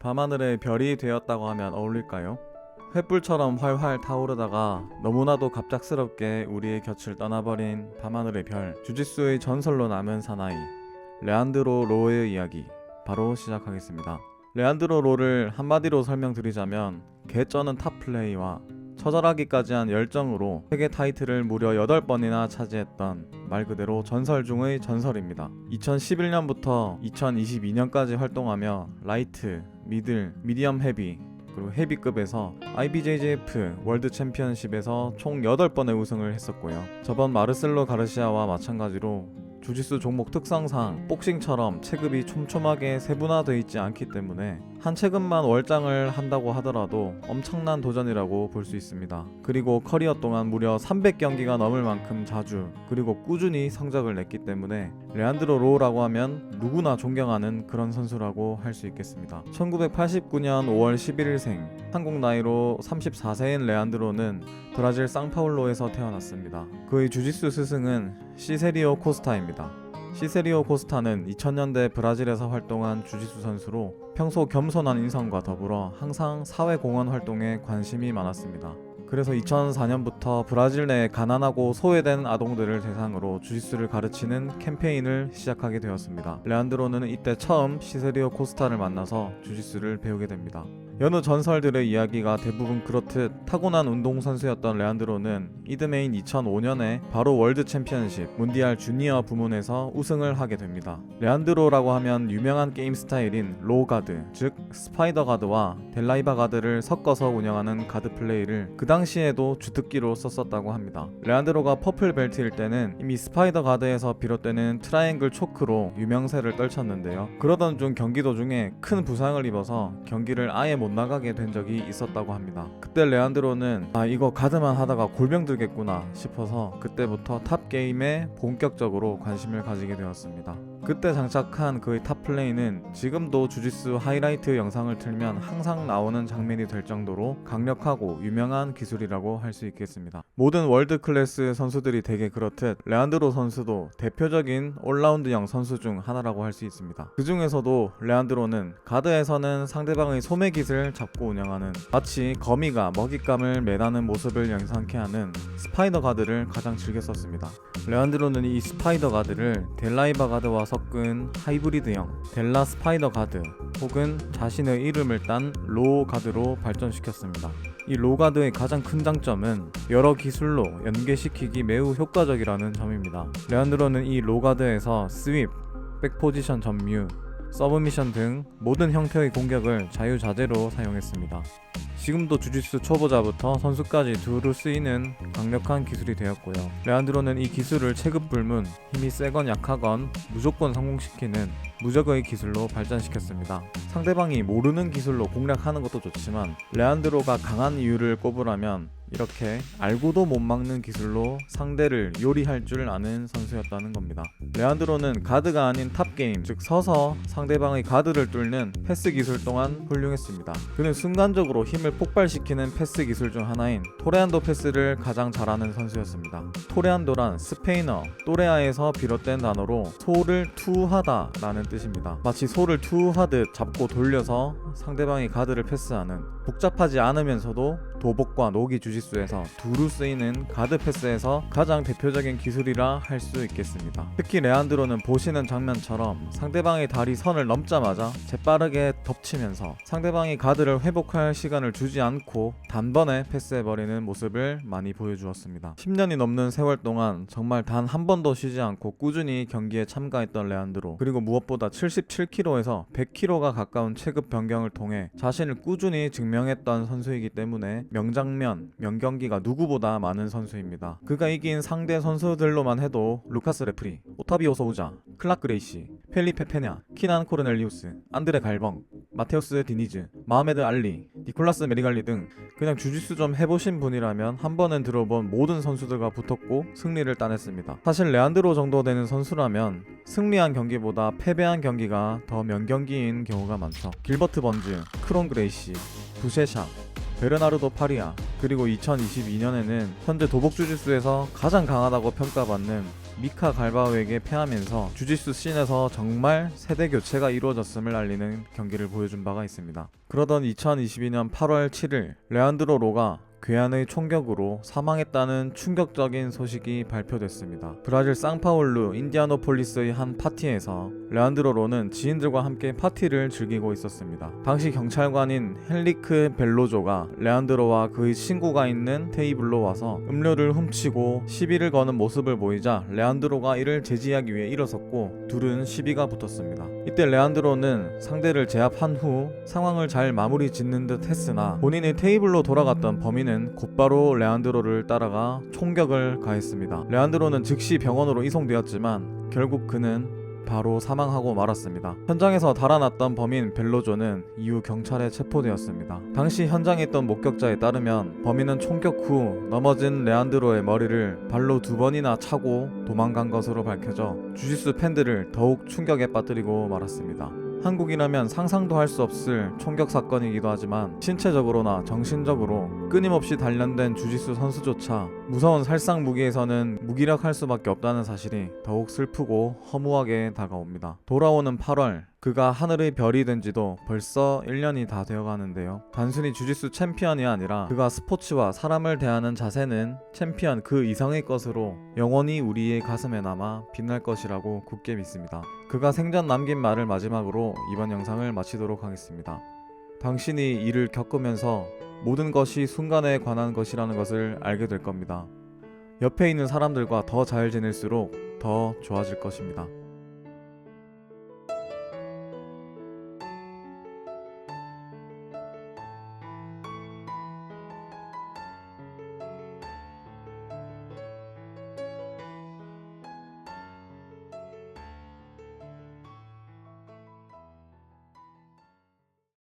밤하늘의 별이 되었다고 하면 어울릴까요? 횃불처럼 활활 타오르다가 너무나도 갑작스럽게 우리의 곁을 떠나버린 밤하늘의 별, 주짓수의 전설로 남은 사나이 레안드로 로의 이야기 바로 시작하겠습니다. 레안드로 로를 한마디로 설명드리자면 개쩌는 탑플레이와 처절하기까지 한 열정으로 세계 타이틀을 무려 8번이나 차지했던 말 그대로 전설 중의 전설입니다. 2011년부터 2022년까지 활동하며 라이트, 미들, 미디엄 헤비, 그리고 헤비급에서 IBJJF 월드 챔피언십에서 총 8번의 우승을 했었고요. 저번 마르셀로 가르시아와 마찬가지로 주짓수 종목 특성상 복싱처럼 체급이 촘촘하게 세분화되어 있지 않기 때문에 한 체급만 월장을 한다고 하더라도 엄청난 도전이라고 볼 수 있습니다. 그리고 커리어 동안 무려 300경기가 넘을 만큼 자주 그리고 꾸준히 성적을 냈기 때문에 레안드로 로라고 하면 누구나 존경하는 그런 선수라고 할 수 있겠습니다. 1989년 5월 11일생, 한국 나이로 34세인 레안드로는 브라질 상파울로에서 태어났습니다. 그의 주짓수 스승은 시세리오 코스타입니다. 시세리오 코스타는 2000년대 브라질에서 활동한 주짓수 선수로 평소 겸손한 인성과 더불어 항상 사회공헌 활동에 관심이 많았습니다. 그래서 2004년부터 브라질 내 가난하고 소외된 아동들을 대상으로 주짓수를 가르치는 캠페인을 시작하게 되었습니다. 레안드로는 이때 처음 시세리오 코스타를 만나서 주짓수를 배우게 됩니다. 여느 전설들의 이야기가 대부분 그렇듯 타고난 운동선수였던 레안드로는 이듬해인 2005년에 바로 월드 챔피언십 문디알 주니어 부문에서 우승을 하게 됩니다. 레안드로라고 하면 유명한 게임 스타일인 로우 가드, 즉 스파이더 가드와 델라이바 가드를 섞어서 운영하는 가드 플레이를 그 당시에도 주특기로 썼었다고 합니다. 레안드로가 퍼플 벨트일 때는 이미 스파이더 가드에서 비롯되는 트라이앵글 초크로 유명세를 떨쳤는데요. 그러던 중 경기 도중에 큰 부상을 입어서 경기를 아예 못 나가게 된 적이 있었다고 합니다. 그때 레안드로는 이거 가드만 하다가 골병 들겠구나 싶어서 그때부터 탑 게임에 본격적으로 관심을 가지게 되었습니다. 그때 장착한 그의 탑 플레이는 지금도 주짓수 하이라이트 영상을 틀면 항상 나오는 장면이 될 정도로 강력하고 유명한 기술이라고 할 수 있겠습니다. 모든 월드 클래스 선수들이 대개 그렇듯 레안드로 선수도 대표적인 올라운드형 선수 중 하나라고 할 수 있습니다. 그 중에서도 레안드로는 가드에서는 상대방의 소매 깃을 잡고 운영하는 마치 거미가 먹잇감을 매다는 모습을 연상케 하는 스파이더 가드를 가장 즐겨 썼습니다. 레안드로는 이 스파이더 가드를 델라이바 가드와 섞은 하이브리드형 델라 스파이더 가드 혹은 자신의 이름을 딴 로우 가드로 발전시켰습니다. 이 로우 가드의 가장 큰 장점은 여러 기술로 연계시키기 매우 효과적이라는 점입니다. 레안드로는 이 로우 가드에서 스윕, 백포지션 점유, 서브미션 등 모든 형태의 공격을 자유자재로 사용했습니다. 지금도 주짓수 초보자부터 선수까지 두루 쓰이는 강력한 기술이 되었고요. 레안드로는 이 기술을 체급 불문, 힘이 세건 약하건 무조건 성공시키는 무적의 기술로 발전시켰습니다. 상대방이 모르는 기술로 공략하는 것도 좋지만 레안드로가 강한 이유를 꼽으라면 이렇게 알고도 못 막는 기술로 상대를 요리할 줄 아는 선수였다는 겁니다. 레안드로는 가드가 아닌 탑게임, 즉 서서 상대방의 가드를 뚫는 패스 기술 또한 훌륭했습니다. 그는 순간적으로 힘을 폭발시키는 패스 기술 중 하나인 토레안도 패스를 가장 잘하는 선수였습니다. 토레안도란 스페인어 또레아에서 비롯된 단어로 소를 투하다 라는 뜻입니다. 마치 소를 투하듯 잡고 돌려서 상대방의 가드를 패스하는, 복잡하지 않으면서도 도복과 노기 주짓수에서 두루 쓰이는 가드 패스에서 가장 대표적인 기술이라 할 수 있겠습니다. 특히 레안드로는 보시는 장면처럼 상대방의 다리 선을 넘자마자 재빠르게 덮치면서 상대방이 가드를 회복할 시간을 주지 않고 단번에 패스해버리는 모습을 많이 보여주었습니다. 10년이 넘는 세월 동안 정말 단 한 번도 쉬지 않고 꾸준히 경기에 참가했던 레안드로, 그리고 무엇보다 77kg에서 100kg가 가까운 체급 변경을 통해 자신을 꾸준히 증명했던 선수이기 때문에 명장면, 명경기가 누구보다 많은 선수입니다. 그가 이긴 상대 선수들로만 해도 루카스 레프리, 오타비오 소우자, 클락 그레이시, 펠리페 페냐, 키난 코르넬리우스, 안드레 갈벙, 마테우스 디니즈, 마하메드 알리, 니콜라스 메리갈리 등 그냥 주짓수 좀 해보신 분이라면 한 번은 들어본 모든 선수들과 붙었고 승리를 따냈습니다. 사실 레안드로 정도 되는 선수라면 승리한 경기보다 패배한 경기가 더 명경기인 경우가 많죠. 길버트 번즈, 크론 그레이시, 부셰샤, 베르나르도 파리아, 그리고 2022년에는 현재 도복 주짓수에서 가장 강하다고 평가받는 미카 갈바오에게 패하면서 주짓수 씬에서 정말 세대 교체가 이루어졌음을 알리는 경기를 보여준 바가 있습니다. 그러던 2022년 8월 7일 레안드로 로가 괴한의 총격으로 사망했다는 충격적인 소식이 발표됐습니다. 브라질 상파울루 인디아노폴리스의 한 파티에서 레안드로 로는 지인들과 함께 파티를 즐기고 있었습니다. 당시 경찰관인 헨리크 벨로조가 레안드로와 그의 친구가 있는 테이블로 와서 음료를 훔치고 시비를 거는 모습을 보이자 레안드로가 이를 제지하기 위해 일어섰고 둘은 시비가 붙었습니다. 이때 레안드로는 상대를 제압한 후 상황을 잘 마무리 짓는 듯 했으나 본인의 테이블로 돌아갔던 범인은 곧바로 레안드로를 따라가 총격을 가했습니다. 레안드로는 즉시 병원으로 이송되었지만 결국 그는 바로 사망하고 말았습니다. 현장에서 달아났던 범인 벨로조는 이후 경찰에 체포되었습니다. 당시 현장에 있던 목격자에 따르면 범인은 총격 후 넘어진 레안드로의 머리를 발로 2번이나 차고 도망간 것으로 밝혀져 주짓수 팬들을 더욱 충격에 빠뜨리고 말았습니다. 한국이라면 상상도 할 수 없을 총격 사건이기도 하지만 신체적으로나 정신적으로 끊임없이 단련된 주짓수 선수조차 무서운 살상 무기에서는 무기력할 수밖에 없다는 사실이 더욱 슬프고 허무하게 다가옵니다. 돌아오는 8월 그가 하늘의 별이 된 지도 벌써 1년이 다 되어가는데요. 단순히 주짓수 챔피언이 아니라 그가 스포츠와 사람을 대하는 자세는 챔피언 그 이상의 것으로 영원히 우리의 가슴에 남아 빛날 것이라고 굳게 믿습니다. 그가 생전 남긴 말을 마지막으로 이번 영상을 마치도록 하겠습니다. 당신이 이를 겪으면서 모든 것이 순간에 관한 것이라는 것을 알게 될 겁니다. 옆에 있는 사람들과 더 잘 지낼수록 더 좋아질 것입니다.